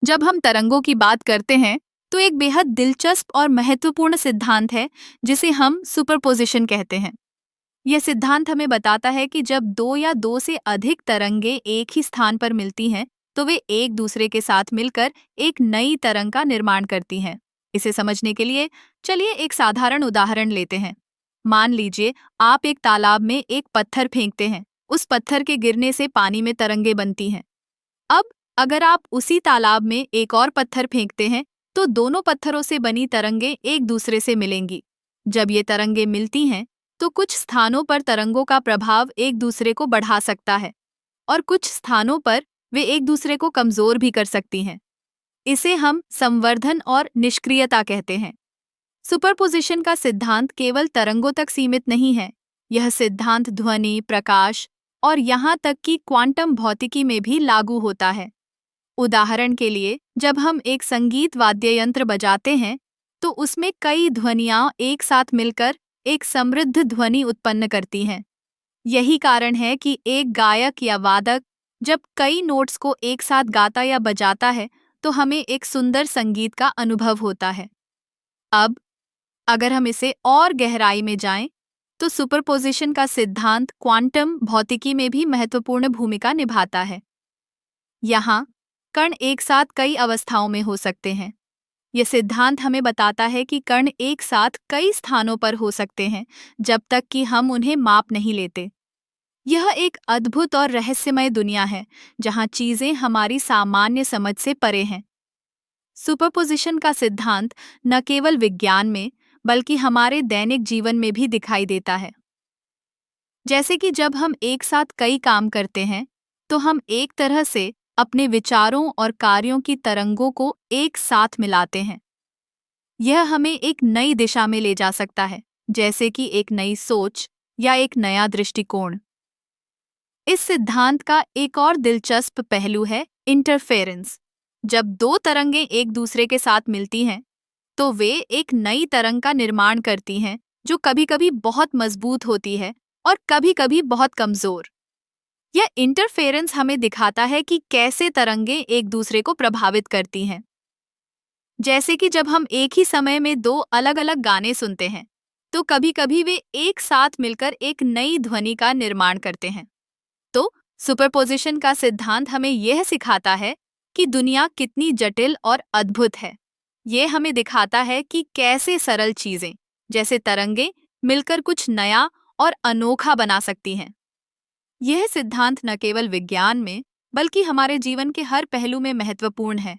जब हम तरंगों की बात करते हैं तो एक बेहद दिलचस्प और महत्वपूर्ण सिद्धांत है जिसे हम सुपरपोजिशन कहते हैं। यह सिद्धांत हमें बताता है कि जब दो या दो से अधिक तरंगे एक ही स्थान पर मिलती हैं तो वे एक दूसरे के साथ मिलकर एक नई तरंग का निर्माण करती हैं। इसे समझने के लिए चलिए एक साधारण उदाहरण लेते हैं। मान लीजिए आप एक तालाब में एक पत्थर फेंकते हैं। उस पत्थर के गिरने से पानी में तरंगे बनती हैं। अब अगर आप उसी तालाब में एक और पत्थर फेंकते हैं तो दोनों पत्थरों से बनी तरंगे एक दूसरे से मिलेंगी। जब ये तरंगे मिलती हैं तो कुछ स्थानों पर तरंगों का प्रभाव एक दूसरे को बढ़ा सकता है और कुछ स्थानों पर वे एक दूसरे को कमजोर भी कर सकती हैं। इसे हम संवर्धन और निष्क्रियता कहते हैं। सुपरपोजिशन का सिद्धांत केवल तरंगों तक सीमित नहीं है। यह सिद्धांत ध्वनि, प्रकाश और यहाँ तक कि क्वांटम भौतिकी में भी लागू होता है। उदाहरण के लिए, जब हम एक संगीत वाद्य यंत्र बजाते हैं तो उसमें कई ध्वनियाँ एक साथ मिलकर एक समृद्ध ध्वनि उत्पन्न करती हैं। यही कारण है कि एक गायक या वादक जब कई नोट्स को एक साथ गाता या बजाता है तो हमें एक सुंदर संगीत का अनुभव होता है। अब अगर हम इसे और गहराई में जाएं, तो सुपरपोजिशन का सिद्धांत क्वांटम भौतिकी में भी महत्वपूर्ण भूमिका निभाता है। यहाँ कण एक साथ कई अवस्थाओं में हो सकते हैं। यह सिद्धांत हमें बताता है कि कण एक साथ कई स्थानों पर हो सकते हैं जब तक कि हम उन्हें माप नहीं लेते। यह एक अद्भुत और रहस्यमय दुनिया है जहाँ चीजें हमारी सामान्य समझ से परे हैं। सुपरपोजिशन का सिद्धांत न केवल विज्ञान में बल्कि हमारे दैनिक जीवन में भी दिखाई देता है। जैसे कि जब हम एक साथ कई काम करते हैं तो हम एक तरह से अपने विचारों और कार्यों की तरंगों को एक साथ मिलाते हैं। यह हमें एक नई दिशा में ले जा सकता है, जैसे कि एक नई सोच या एक नया दृष्टिकोण। इस सिद्धांत का एक और दिलचस्प पहलू है इंटरफेरेंस। जब दो तरंगें एक दूसरे के साथ मिलती हैं तो वे एक नई तरंग का निर्माण करती हैं जो कभी-कभी बहुत मजबूत होती है और कभी-कभी बहुत कमजोर। यह इंटरफेरेंस हमें दिखाता है कि कैसे तरंगें एक दूसरे को प्रभावित करती हैं। जैसे कि जब हम एक ही समय में दो अलग-अलग गाने सुनते हैं तो कभी-कभी वे एक साथ मिलकर एक नई ध्वनि का निर्माण करते हैं। तो सुपरपोजिशन का सिद्धांत हमें यह सिखाता है कि दुनिया कितनी जटिल और अद्भुत है। यह हमें दिखाता है कि कैसे सरल चीजें जैसे तरंगें मिलकर कुछ नया और अनोखा बना सकती हैं। यह सिद्धांत न केवल विज्ञान में बल्कि हमारे जीवन के हर पहलू में महत्वपूर्ण है।